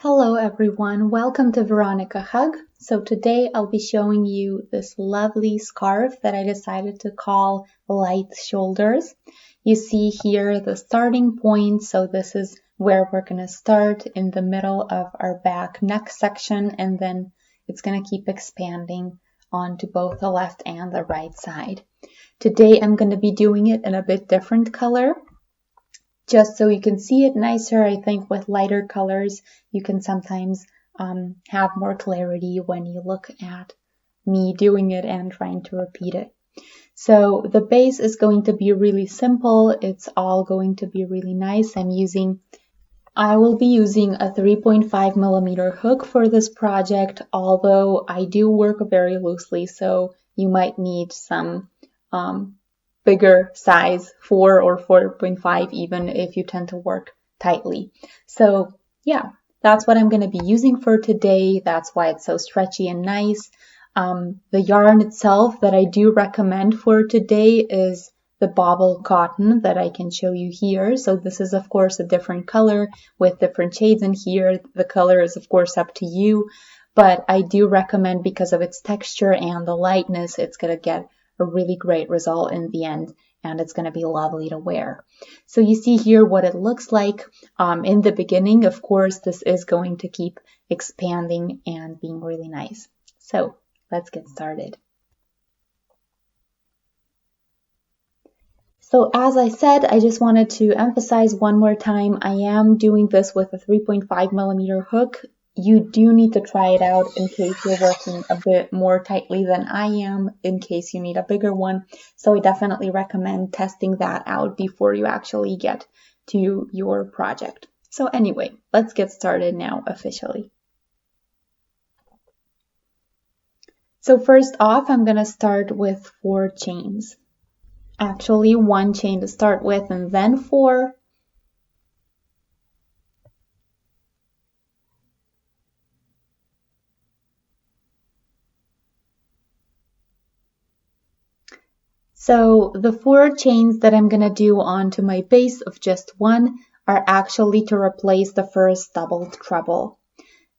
Hello everyone, welcome to Veronika Hug. So today I'll be showing you this lovely scarf that I decided to call Light Shoulders. You see here the starting point, so this is where we're going to start in the middle of our back neck section, and then it's going to keep expanding onto both the left and the right side. Today I'm going to be doing it in a bit different color. Just so you can see it nicer. I think with lighter colors, you can sometimes have more clarity when you look at me doing it and trying to repeat it. So the base is going to be really simple. It's all going to be really nice. I will be using a 3.5 millimeter hook for this project, although I do work very loosely, so you might need some bigger size, 4 or 4.5 even, if you tend to work tightly. So yeah, that's what I'm going to be using for today. That's why it's so stretchy and nice. The yarn itself that I do recommend for today is the bobble cotton that I can show you here. So this is of course a different color with different shades in here. The color is of course up to you, but I do recommend, because of its texture and the lightness, it's going to get a really great result in the end, and it's going to be lovely to wear. So you see here what it looks like. In the beginning, of course, this is going to keep expanding and being really nice. So let's get started. So as I said, I just wanted to emphasize one more time, I am doing this with a 3.5 millimeter hook. You do need to try it out in case you're working a bit more tightly than I am, in case you need a bigger one. So I definitely recommend testing that out before you actually get to your project. So anyway, let's get started now officially. So first off, I'm going to start with 4 chains. Actually, 1 chain to start with and then 4. So the 4 chains that I'm going to do onto my base of just 1 are actually to replace the first doubled treble.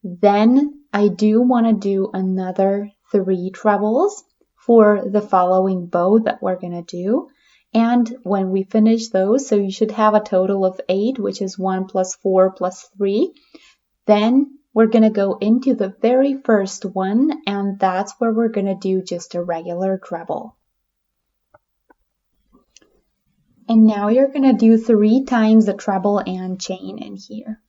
Then I do want to do another 3 trebles for the following bow that we're going to do. And when we finish those, so you should have a total of 8, which is 1 plus 4 plus 3. Then we're going to go into the very first one, and that's where we're going to do just a regular treble. And now you're going to do 3 times the treble and chain in here.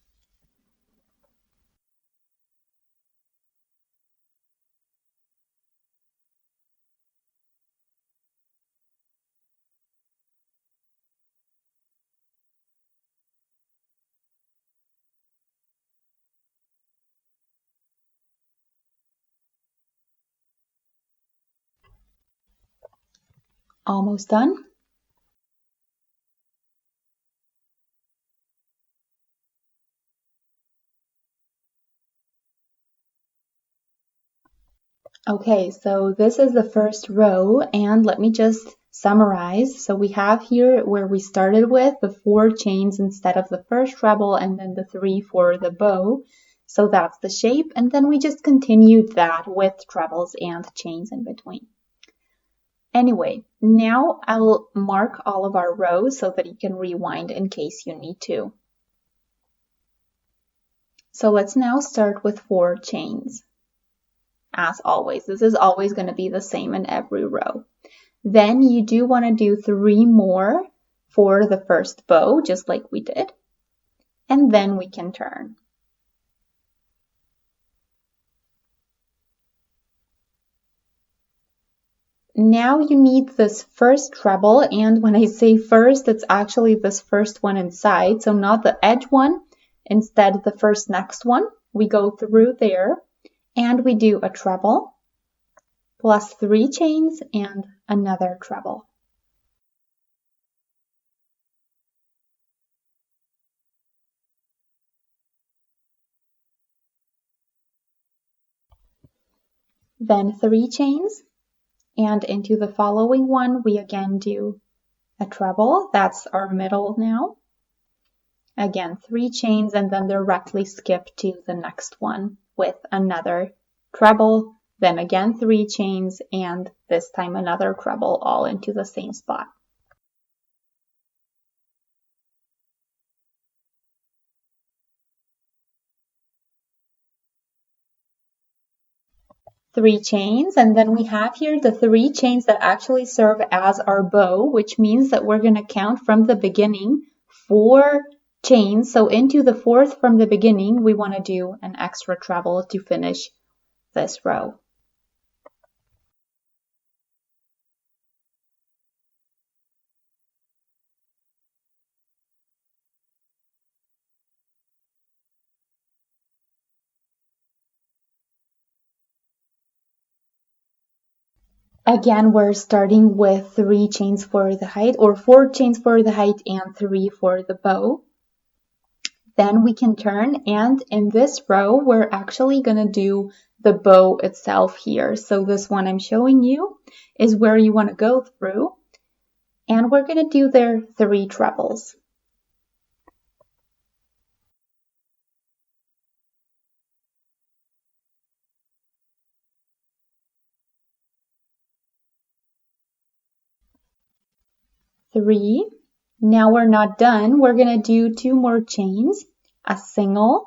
Almost done. Okay, so this is the first row, and let me just summarize. So we have here where we started with the 4 chains instead of the first treble, and then the 3 for the bow. So that's the shape, and then we just continued that with trebles and chains in between. Anyway, now I'll mark all of our rows so that you can rewind in case you need to. So let's now start with 4 chains. As always, this is always going to be the same in every row. Then you do want to do 3 more for the first bow, just like we did. And then we can turn. Now you need this first treble, and when I say first, it's actually this first one inside, so not the edge one, instead the first next one. We go through there. And we do a treble plus 3 chains and another treble. Then 3 chains, and into the following one we again do a treble. That's our middle now. Again, 3 chains and then directly skip to the next one with another treble, then again 3 chains, and this time another treble, all into the same spot. Three chains, and then we have here the 3 chains that actually serve as our bow, which means that we're going to count from the beginning 4 chains. So into the 4th from the beginning, we want to do an extra treble to finish this row. Again, we're starting with 3 chains for the height, or 4 chains for the height and 3 for the bow. Then we can turn, and in this row, we're actually going to do the bow itself here. So this one I'm showing you is where you want to go through, and we're going to do their 3 trebles. Three. Now we're not done. We're going to do 2 more chains, a single,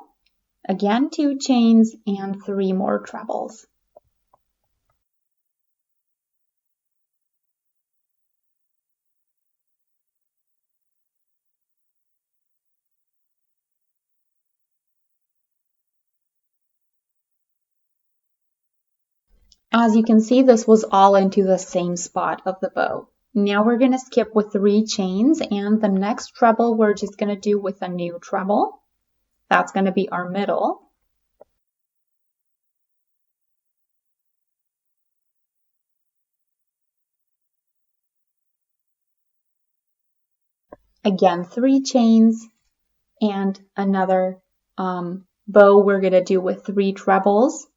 again 2 chains, and 3 more trebles. As you can see, this was all into the same spot of the bow. Now we're going to skip with 3 chains, and the next treble we're just going to do with a new treble. That's going to be our middle. Again, 3 chains, and another bow we're going to do with 3 trebles,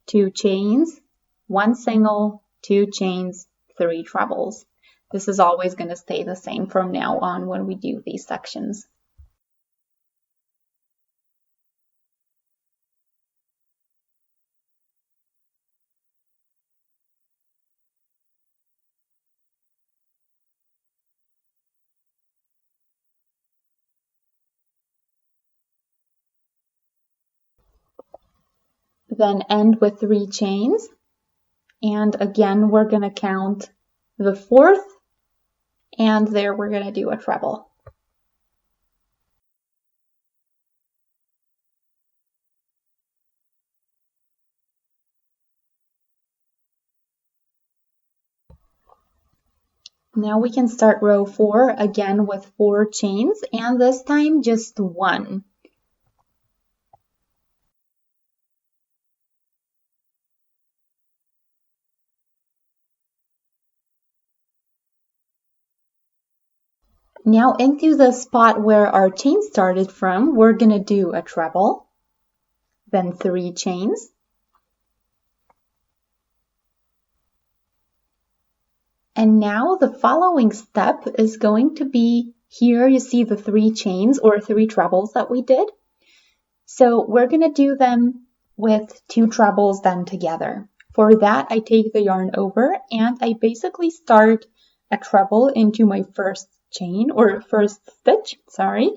2 chains, 1 single, 2 chains, 3 trebles. This is always going to stay the same from now on when we do these sections. Then end with 3 chains, and again we're going to count the 4th, and there we're going to do a treble. Now we can start row 4 again with 4 chains, and this time just 1. Now into the spot where our chain started from, we're going to do a treble, then 3 chains, and now the following step is going to be, here you see the 3 chains or 3 trebles that we did. So we're going to do them with 2 trebles then together. For that, I take the yarn over and I basically start a treble into my first chain or first stitch, sorry.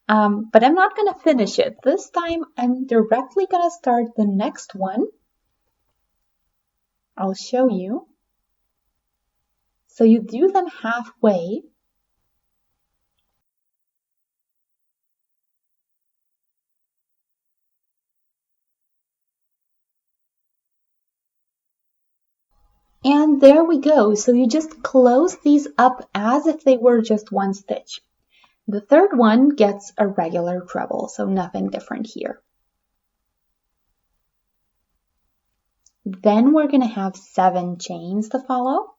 But I'm not going to finish it. This time I'm directly going to start the next one. I'll show you. So you do them halfway. And there we go. So you just close these up as if they were just one stitch. The third one gets a regular treble, so nothing different here. Then we're going to have 7 chains to follow.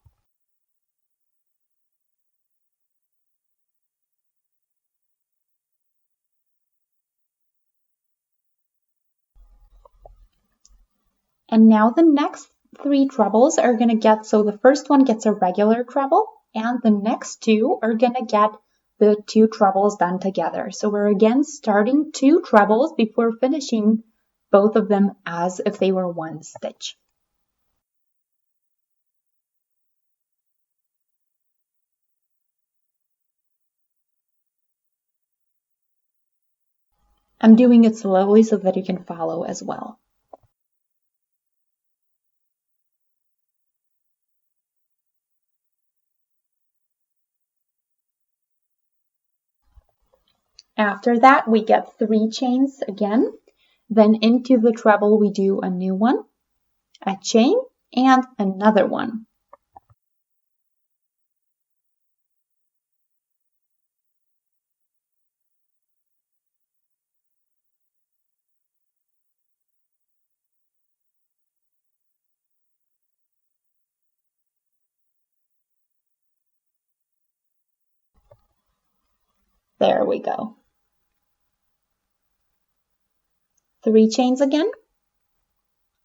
And now the next 3 trebles are going to get, so the first one gets a regular treble, and the next 2 are going to get the 2 trebles done together. So we're again starting 2 trebles before finishing both of them as if they were one stitch. I'm doing it slowly so that you can follow as well. After that, we get 3 chains again. Then into the treble, we do a new one, a chain, and another one. There we go. 3 chains again.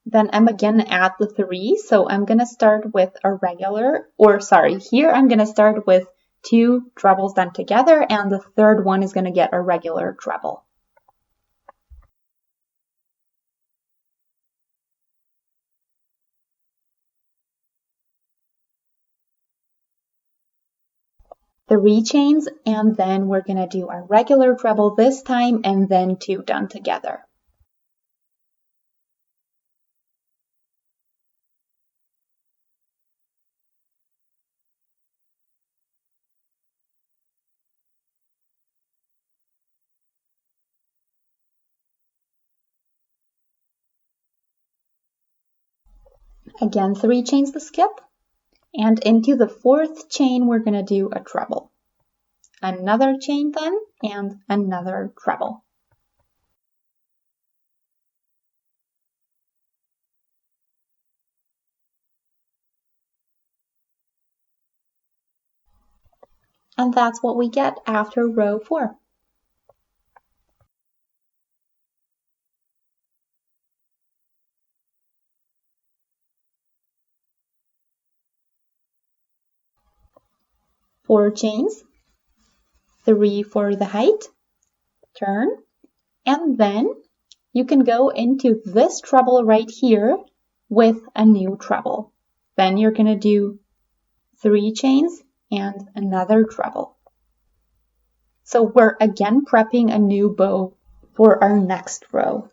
Then I'm again at the 3, so I'm going to start with a regular, or sorry, here I'm going to start with 2 trebles done together, and the third one is going to get a regular treble. Three chains, and then we're going to do a regular treble this time, and then 2 done together. Again, 3 chains to skip, and into the 4th chain we're going to do a treble. Another chain then, and another treble. And that's what we get after row 4. Four chains, 3 for the height, turn, and then you can go into this treble right here with a new treble. Then you're going to do 3 chains and another treble. So we're again prepping a new bow for our next row.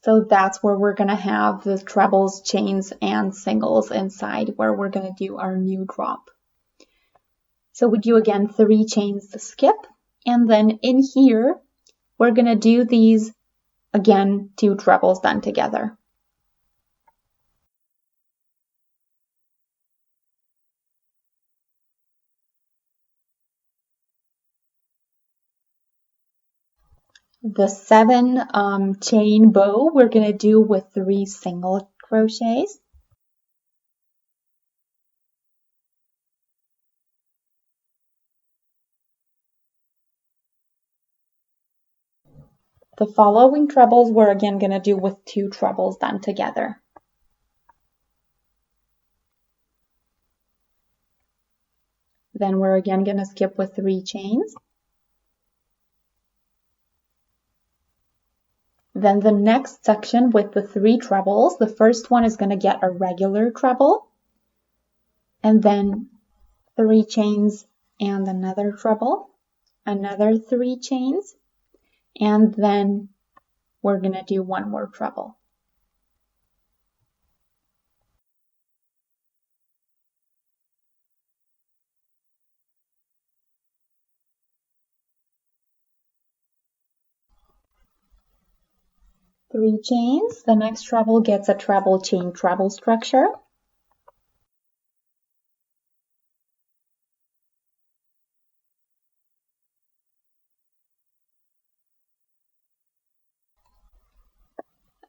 So that's where we're going to have the trebles, chains, and singles inside, where we're going to do our new drop. So we do again 3 chains to skip, and then in here, we're going to do these again 2 trebles done together. The 7 chain bow we're going to do with 3 single crochets. The following trebles we're again going to do with 2 trebles done together. Then we're again going to skip with 3 chains. Then the next section with the 3 trebles, the first one is going to get a regular treble, and then 3 chains and another treble, another 3 chains, and then we're going to do 1 more treble. Three chains. The next treble gets a treble chain treble structure.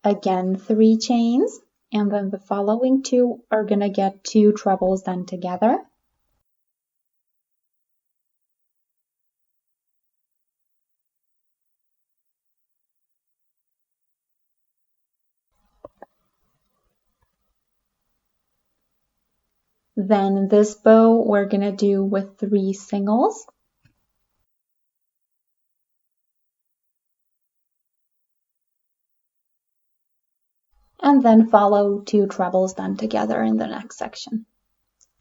Again, 3 chains, and then the following 2 are going to get 2 trebles done together. Then this bow we're going to do with 3 singles. And then follow 2 trebles done together in the next section.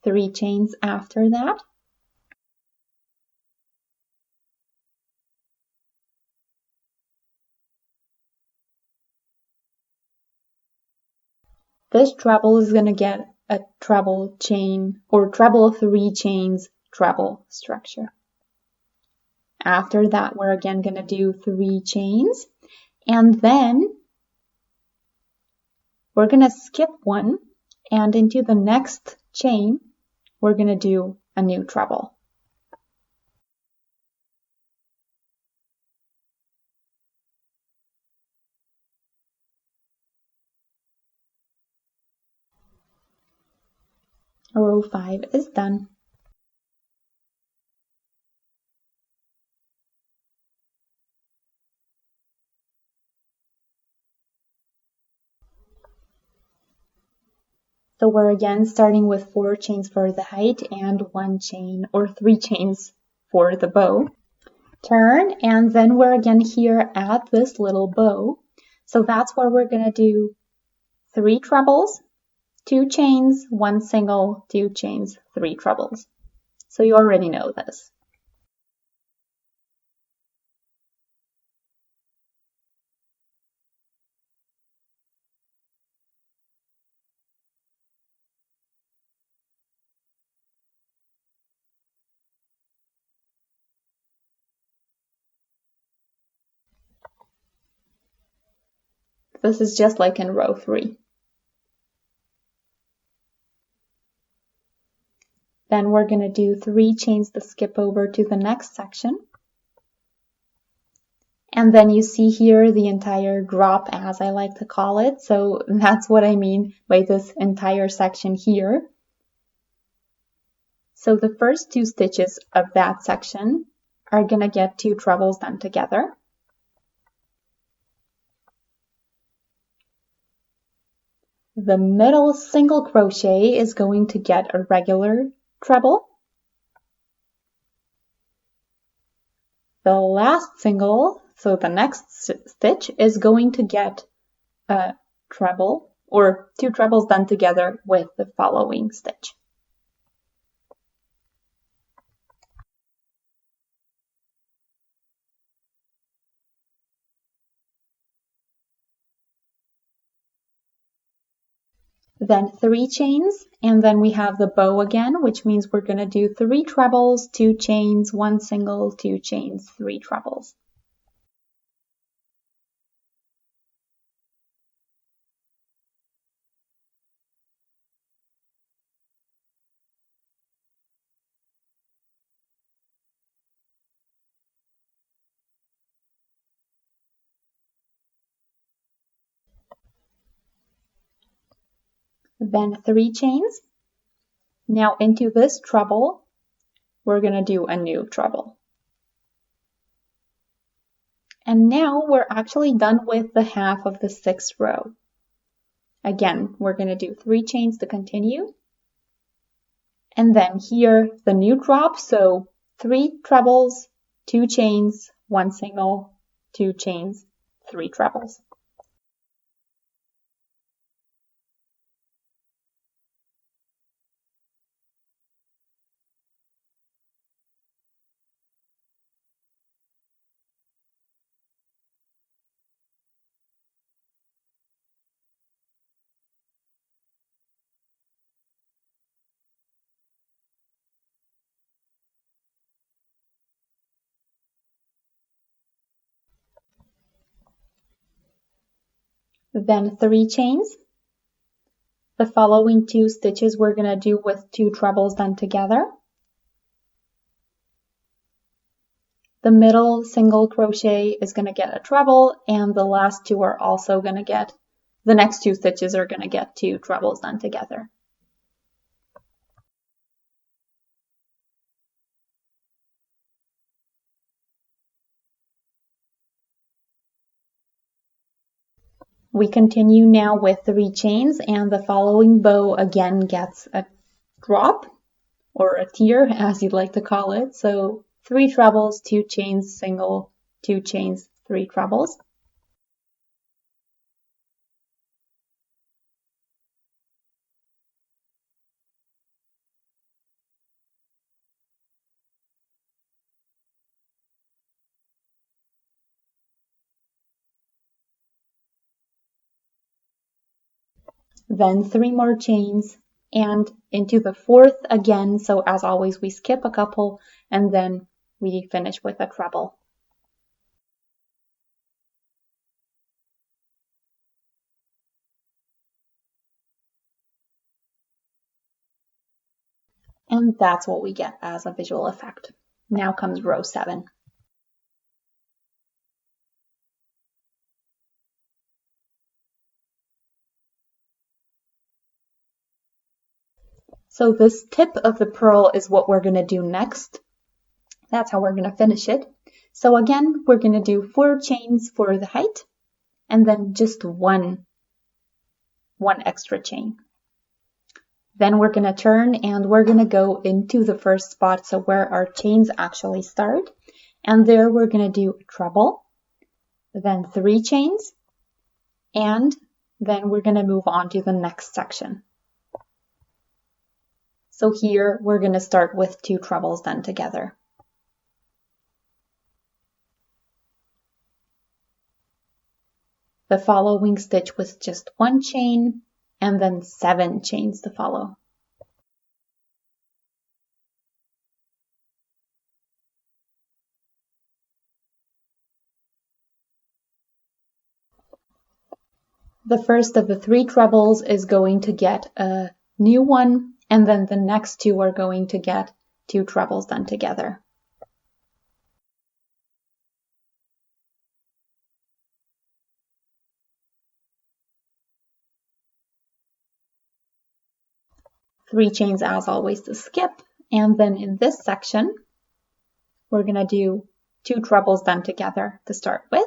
3 chains after that. This treble is going to get a treble chain or treble 3 chains treble structure. After that, we're again going to do 3 chains, and then we're going to skip one, and into the next chain, we're going to do a new treble. Row 5 is done. So we're again starting with 4 chains for the height and 1 chain or 3 chains for the bow. Turn, and then we're again here at this little bow. So that's where we're going to do 3 trebles, 2 chains, 1 single, 2 chains, 3 trebles. So you already know this. This is just like in row 3. Then we're going to do 3 chains to skip over to the next section. And then you see here the entire drop, as I like to call it. So that's what I mean by this entire section here. So the first 2 stitches of that section are going to get 2 trebles done together. The middle single crochet is going to get a regular treble. The last single, so the next stitch, is going to get a treble or 2 trebles done together with the following stitch. Then 3 chains, and then we have the bow again, which means we're going to do 3 trebles, 2 chains, 1 single, 2 chains, 3 trebles. Then 3 chains. Now into this treble, we're going to do a new treble. And now we're actually done with the half of the 6th row. Again, we're going to do 3 chains to continue. And then here, the new drop, so 3 trebles, 2 chains, 1 single, 2 chains, 3 trebles. Then 3 chains. The following 2 stitches we're going to do with 2 trebles done together. The middle single crochet is going to get a treble, and the last 2 are also going to get, the next 2 stitches are going to get 2 trebles done together. We continue now with 3 chains, and the following bow again gets a drop, or a tier as you'd like to call it. So 3 trebles, 2 chains, single, 2 chains, 3 trebles. Then 3 more chains and into the 4th again. So as always, we skip a couple and then we finish with a treble. And that's what we get as a visual effect. Now comes row 7. So this tip of the purl is what we're going to do next. That's how we're going to finish it. So again, we're going to do 4 chains for the height and then just one extra chain. Then we're going to turn and we're going to go into the first spot, so where our chains actually start. And there we're going to do a treble, then 3 chains, and then we're going to move on to the next section. So here we're going to start with 2 trebles done together. The following stitch with just 1 chain, and then 7 chains to follow. The first of the 3 trebles is going to get a new one, and then the next 2 are going to get 2 trebles done together. Three chains as always to skip, and then in this section we're going to do 2 trebles done together to start with.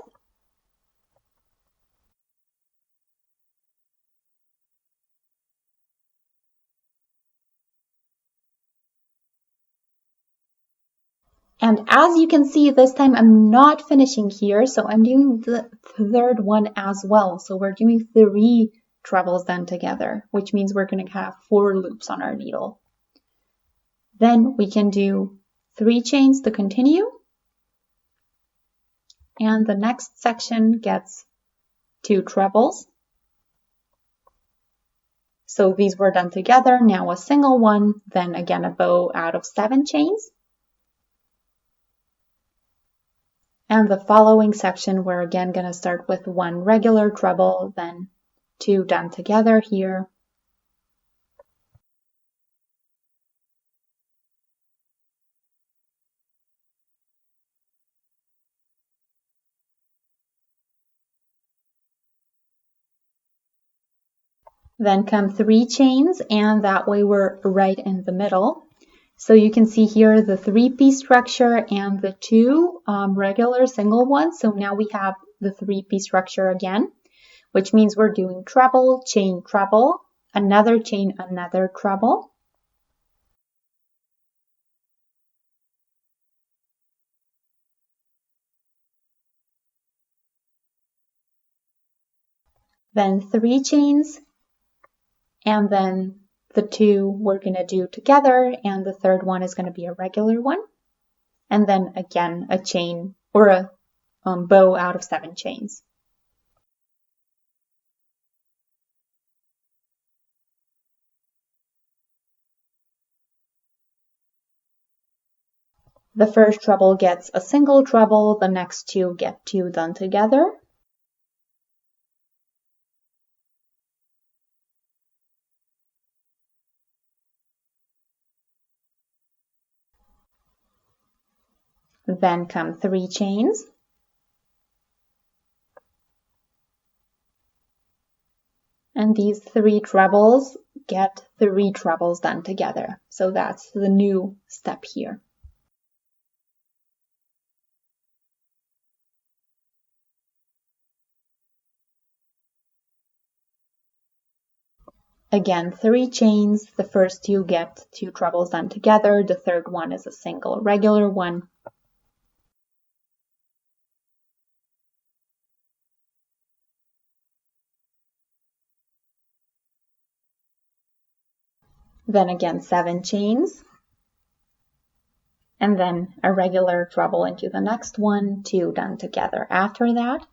And as you can see, this time I'm not finishing here, so I'm doing the 3rd one as well. So we're doing 3 trebles done together, which means we're going to have 4 loops on our needle. Then we can do 3 chains to continue, and the next section gets 2 trebles. So these were done together, now a single one, then again a bow out of 7 chains. And the following section, we're again going to start with 1 regular treble, then 2 done together here. Then come 3 chains, and that way we're right in the middle. So you can see here the 3-piece structure and the 2 regular single ones. So now we have the 3-piece structure again, which means we're doing treble, chain, treble, another chain, another treble. Then 3 chains, and then the 2 we're going to do together, and the 3rd one is going to be a regular one. And then again, a chain or a bow out of 7 chains. The first treble gets a single treble, the next 2 get 2 done together. Then come 3 chains. And these 3 trebles get 3 trebles done together. So that's the new step here. Again, 3 chains. The first 2 get 2 trebles done together. The third one is a single regular one. Then again 7 chains. And then a regular treble into the next one, 2 done together after that.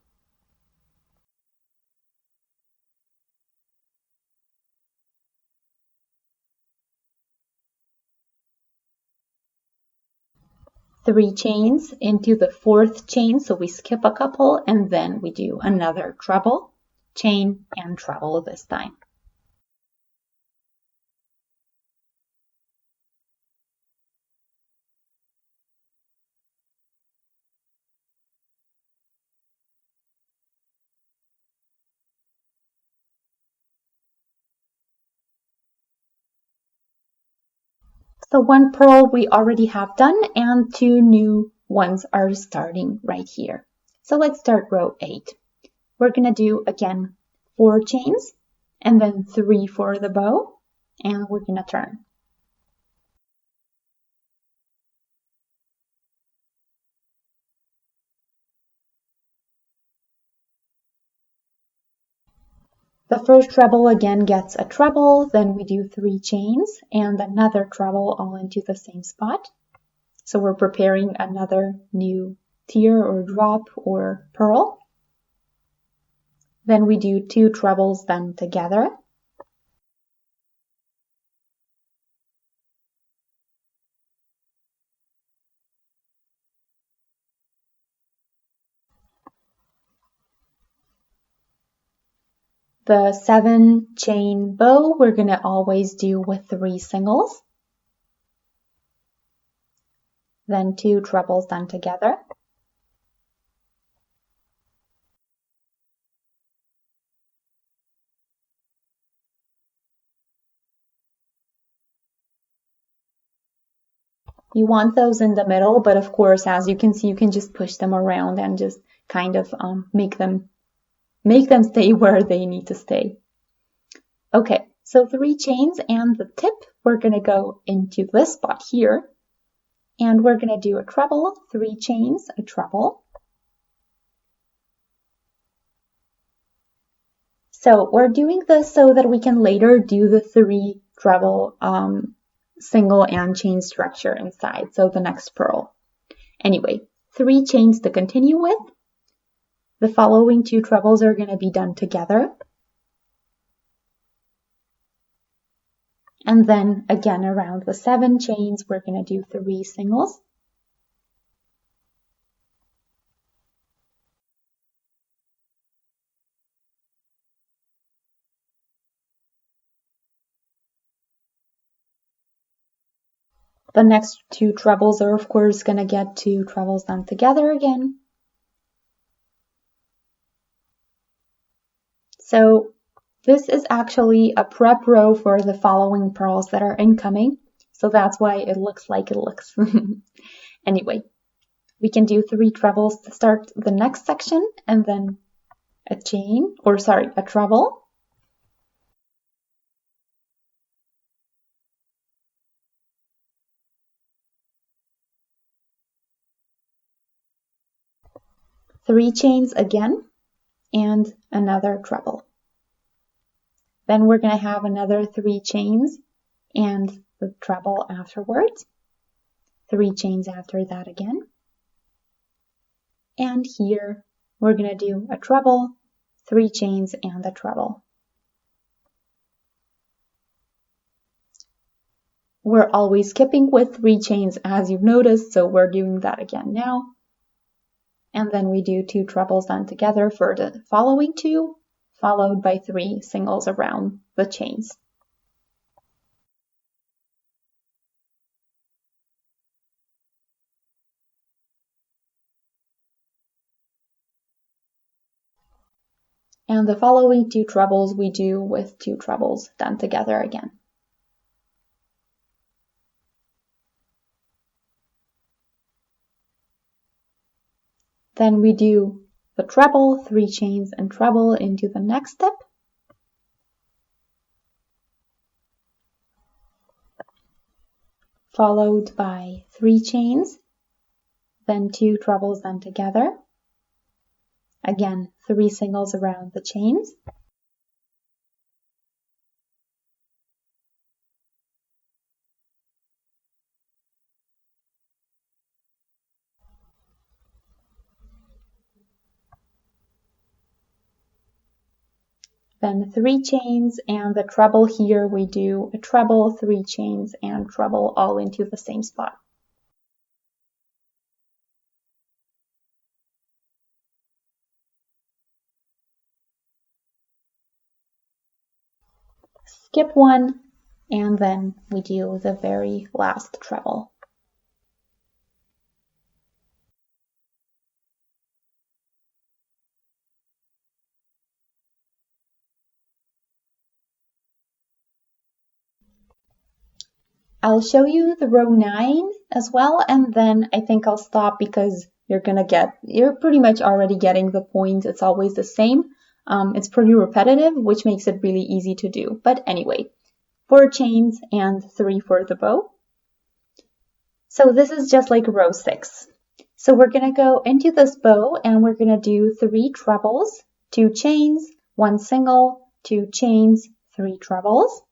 Three chains into the fourth chain, so we skip a couple and then we do another treble, chain and treble this time. So 1 purl we already have done and 2 new ones are starting right here. So let's start row 8. We're going to do again 4 chains and then 3 for the bow, and we're going to turn. The first treble again gets a treble, then we do 3 chains and another treble all into the same spot. So we're preparing another new tier or drop or purl. Then we do 2 trebles done together. The 7 chain bow we're going to always do with 3 singles. Then 2 trebles done together. You want those in the middle, but of course, as you can see, you can just push them around and just kind of make them stay where they need to stay. Okay, so 3 chains and the tip, we're going to go into this spot here. And we're going to do a treble, 3 chains, a treble. So we're doing this so that we can later do the 3 treble single and chain structure inside, so the next purl. Anyway, 3 chains to continue with. The following 2 trebles are going to be done together. And then again around the 7 chains, we're going to do 3 singles. The next 2 trebles are of course going to get 2 trebles done together again. So this is actually a prep row for the following purls that are incoming. So that's why it looks like it looks. Anyway, we can do 3 trebles to start the next section and then a treble. Three chains again and another treble. Then we're going to have another 3 chains and the treble afterwards. 3 chains after that again. And here we're going to do a treble, 3 chains and a treble. We're always skipping with 3 chains as you've noticed, so we're doing that again now. And then we do 2 trebles done together for the following 2, followed by 3 singles around the chains. And the following 2 trebles we do with 2 trebles done together again. Then we do the treble, 3 chains and treble into the next step. followed by 3 chains, then 2 trebles done together. Again, 3 singles around the chains. Then 3 chains, and the treble here we do a treble, 3 chains, and treble all into the same spot. Skip 1, and then we do the very last treble. I'll show you the row 9 as well, and then I think I'll stop because you're pretty much already getting the point. It's always the same. It's pretty repetitive, which makes it really easy to do. But anyway, 4 chains and 3 for the bow. So this is just like row 6. So we're going to go into this bow and we're going to do 3 trebles, 2 chains, 1 single, 2 chains, 3 trebles.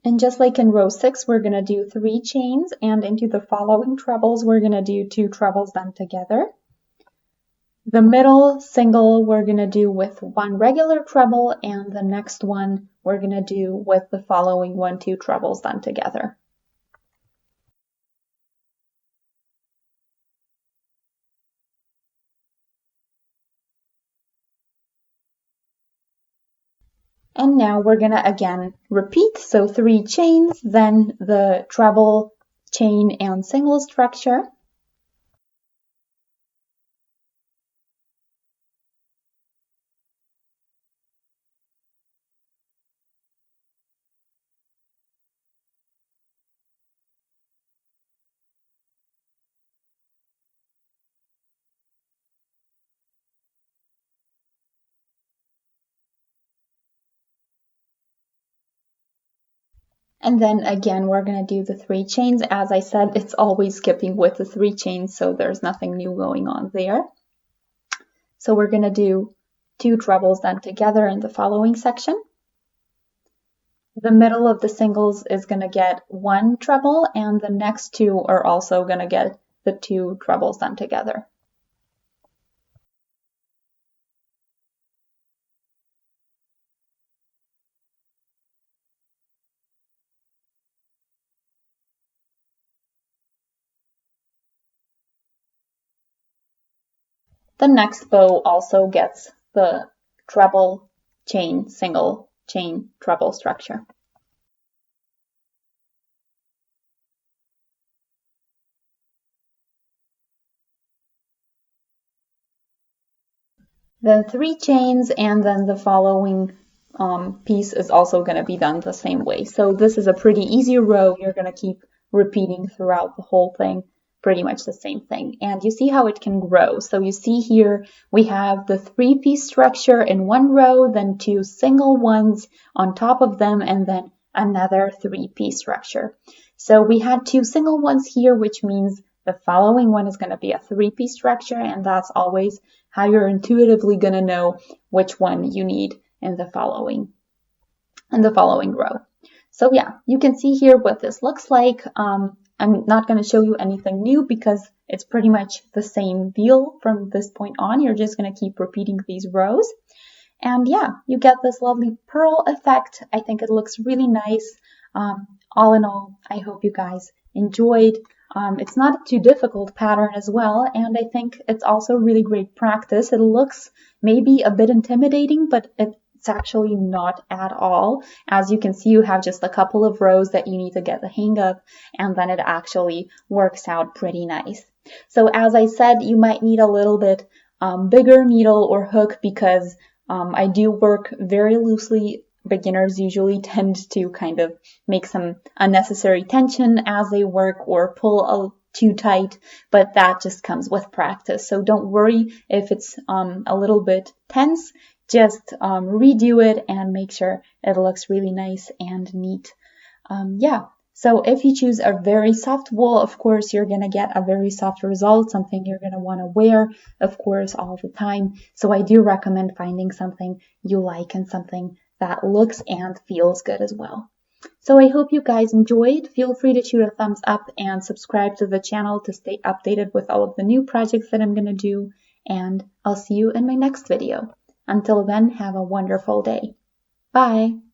And just like in row 6, we're going to do 3 chains, and into the following trebles, we're going to do 2 trebles done together. The middle single we're going to do with 1 regular treble, and the next one we're going to do with the following 1, 2 trebles done together. And now we're going to again repeat, so 3 chains, then the treble, chain, and single structure. And then again, we're going to do the 3 chains. As I said, it's always skipping with the 3 chains, so there's nothing new going on there. So we're going to do 2 trebles done together in the following section. The middle of the singles is going to get 1 treble, and the next 2 are also going to get the 2 trebles done together. The next bow also gets the treble, chain, single, chain, treble structure. Then 3 chains, and then the following piece is also going to be done the same way. So this is a pretty easy row. You're going to keep repeating throughout the whole thing, pretty much the same thing. And you see how it can grow. So you see here we have the 3-piece structure in one row, then 2 single ones on top of them, and then another 3-piece structure. So we had 2 single ones here, which means the following one is going to be a 3-piece structure, and that's always how you're intuitively going to know which one you need in the following row. So yeah, you can see here what this looks like. I'm not going to show you anything new because it's pretty much the same deal from this point on. You're just going to keep repeating these rows. And yeah, you get this lovely pearl effect. I think it looks really nice. All in all, I hope you guys enjoyed. It's not a too difficult pattern as well, and I think it's also really great practice. It looks maybe a bit intimidating, but it's actually not at all. As you can see, you have just a couple of rows that you need to get the hang of, and then it actually works out pretty nice. So as I said, you might need a little bit bigger needle or hook because I do work very loosely beginners usually tend to kind of make some unnecessary tension as they work or pull too tight, but that just comes with practice. So don't worry if it's a little bit tense. Just redo it and make sure it looks really nice and neat. Yeah. So if you choose a very soft wool, of course, you're going to get a very soft result, something you're going to want to wear, of course, all the time. So I do recommend finding something you like and something that looks and feels good as well. So I hope you guys enjoyed. Feel free to shoot a thumbs up and subscribe to the channel to stay updated with all of the new projects that I'm going to do. And I'll see you in my next video. Until then, have a wonderful day. Bye!